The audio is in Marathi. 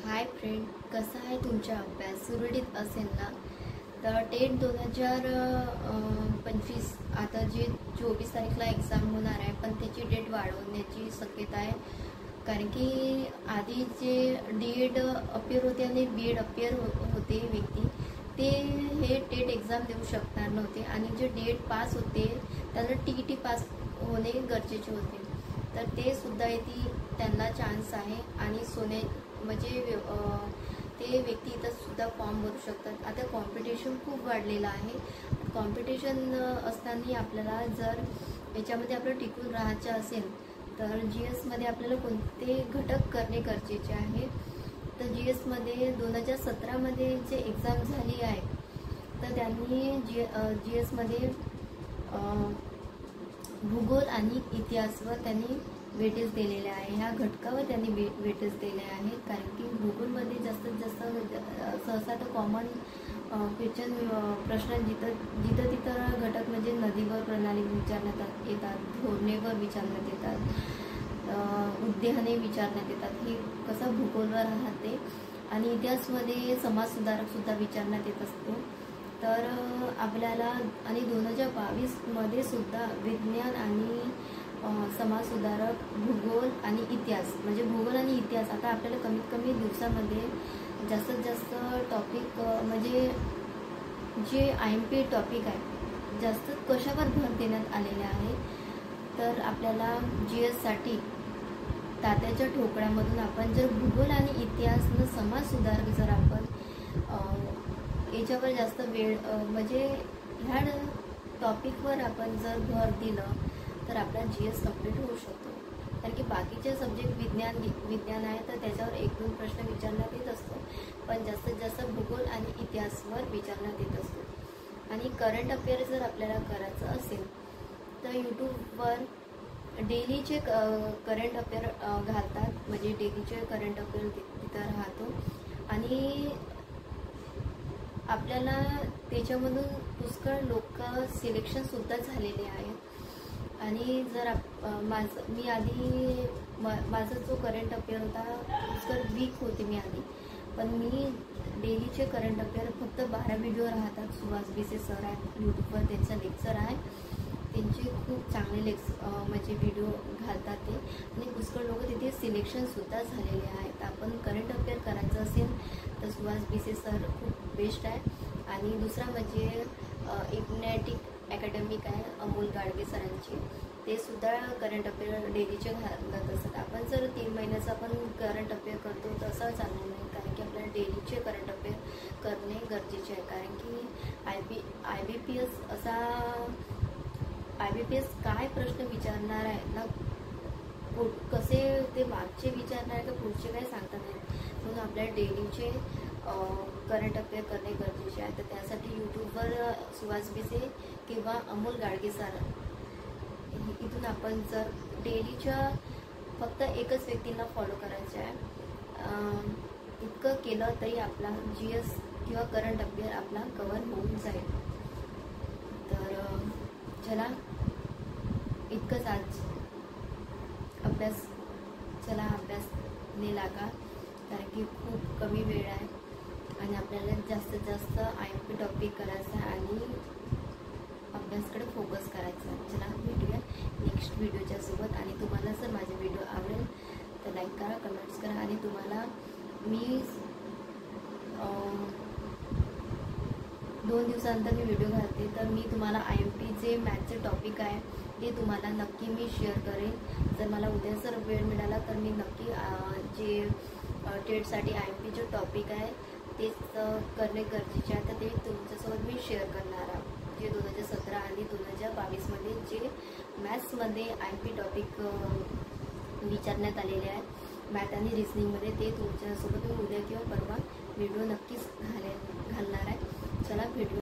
हाय फ्रेंड, कसा आहे तुमचा अभ्यास? सुरळीत असेल ना? तर टेट 2025 आता जे 24 तारीखला एक्झाम होणार आहे, पण त्याची डेट वाढवण्याची शक्यता आहे. कारण की आधी जे डी.एड अपियर होते आणि बी.एड अपियर होते व्यक्ती, ते हे टेट एक्झाम देऊ शकणार नव्हते. आणि जे डी.एड पास होते त्यांना टी.ई.टी पास होणे गरजेचे होते. तर ते सुद्धा त्यांना चान्स आहे. आणि म्हणजे ते व्यक्ती इथं सुद्धा फॉर्म भरू शकतात. आता कॉम्पिटिशन खूप वाढलेलं आहे. कॉम्पिटिशन असताना आपल्याला जर याच्यामध्ये आपलं टिकून राहायचं असेल तर जी.एसमध्ये आपल्याला कोणते घटक करणे गरजेचे आहे. तर जी.एसमध्ये 2017मध्ये जे एक्झाम झाली आहे, तर त्यांनी जी.एसमध्ये भूगोल आणि इतिहासवर त्यांनी वेटेज दिलेले आहे. ह्या घटकावर त्यांनी वेटेज दिले आहेत. कारण की भूगोलमध्ये जास्तीत जास्त सहसा तर कॉमन क्वेश्चन प्रश्न जिथं तिथं घटक म्हणजे नदीवर प्रणाली विचारण्यात येतात, धोरणेवर विचारण्यात येतात, उद्याने विचारण्यात येतात. ही कसं भूगोलवर राहते. आणि इतिहासमध्ये समाजसुधारकसुद्धा विचारण्यात येत असतो. तर आपल्याला आणि 2022मध्ये सुद्धा विज्ञान आणि समाजसुधारक, भूगोल आणि इतिहास, म्हणजे भूगोल आणि इतिहास आता आपल्याला कमीत कमी दिवसामध्ये जास्तीत जास्त टॉपिक म्हणजे जे IMP टॉपिक आहे जास्त कशावर भर देण्यात आलेले आहे. तर आपल्याला जी.एससाठी तात्याच्या ठोकळ्यामधून आपण जर भूगोल आणि इतिहास न समाजसुधारक जर आपण याच्यावर जास्त वेळ म्हणजे ह्या टॉपिकवर आपण जर भर दिलं तर आपला जी.एस कंप्लीट होऊ शकतो. कारण की बाकीचे सब्जेक्ट विज्ञान आहे तर त्याच्यावर 1-2 प्रश्न विचारण्यात येत असतो, पण जास्तीत जास्त भूगोल आणि इतिहासवर विचारण्यात येत असतो. आणि करंट अफेअर जर आपल्याला करायचं असेल तर यूट्यूबवर डेलीचे करंट अफेअर घालतात, म्हणजे डेलीचे करंट अफेअर तिथं राहतो. आणि आपल्याला त्याच्यामधून पुष्कळ लोक सिलेक्शनसुद्धा झालेले आहे. आणि जर माझा जो करंट अफेअर होता पुष्कळ वीक होते मी आधी, पण मी डेलीचे करंट अफेअर फक्त 12 व्हिडिओ राहतात. सुहास भिसे सर आहेत यूट्यूबवर, त्यांचा लेक्चर आहे. त्यांचे खूप चांगले म्हणजे व्हिडिओ घालतात ते. आणि पुष्कळ लोक तिथे सिलेक्शनसुद्धा झालेले आहेत. आपण करंट अफेअर करायचं असेल तर सुहास भिसे सर खूप बेस्ट आहे. आणि दुसरा म्हणजे इग्नॅटिक अकॅडमिक आहे अमोल गाडगे सरांची, ते सुद्धा करंट अफेअर डेलीचे घालत असतात. आपण जर 3 महिन्याचं आपण करंट अफेअर करतो तर असं चालणार नाही. कारण की आपल्याला डेलीचे करंट अफेअर करणे गरजेचे आहे. कारण की IBPS काय प्रश्न विचारणार आहे ना, कसे ते मागचे विचारणार आहे का पुढचे काय सांगता नाही. म्हणून आपल्याला डेलीचे करंट अफेअर करणे गरजेचे आहे. तर त्यासाठी यूट्यूबवर सुहास भिसे किंवा अमोल गाडगे सर इथून आपण जर डेलीच्या फक्त एकच व्यक्तींना फॉलो करायचे आहे, इतकं केलं तरी आपला जी.एस किंवा करंट अफेअर आपला कव्हर होऊन जाईल. तर चला, इतकंच आज अभ्यासने लागा. कारण की खूप कमी वेळ आहे आणि आपल्याला जास्तीत जास्त IMP टॉपिक करायचा आहे आणि अभ्यासकडे फोकस करायचा. चला, भेटूया नेक्स्ट व्हिडिओच्या सोबत. आणि तुम्हाला जर माझे व्हिडिओ आवडेल तर लाईक करा, कमेंट्स करा. आणि तुम्हाला मी 2 दिवसानंतर मी व्हिडिओ घालते, तर मी तुम्हाला IMP जे मॅथचे टॉपिक आहे ते तुम्हाला नक्की मी शेअर करेन. जर मला उद्या जर वेळ मिळाला तर मी नक्की जे टेटसाठी IMP जे टॉपिक आहे तेच करणे गरजेचे आहे. तर ते तुमच्यासोबत मी शेअर करणार आहे. जे 2017 आणि 2022मध्ये जे मॅथ्समध्ये IMP टॉपिक विचारण्यात आलेले आहे मॅथ आणि रिझनिंगमध्ये, ते तुमच्यासोबत मी उद्या किंवा परवा व्हिडिओ नक्कीच घालणार आहे. चला, भेटू.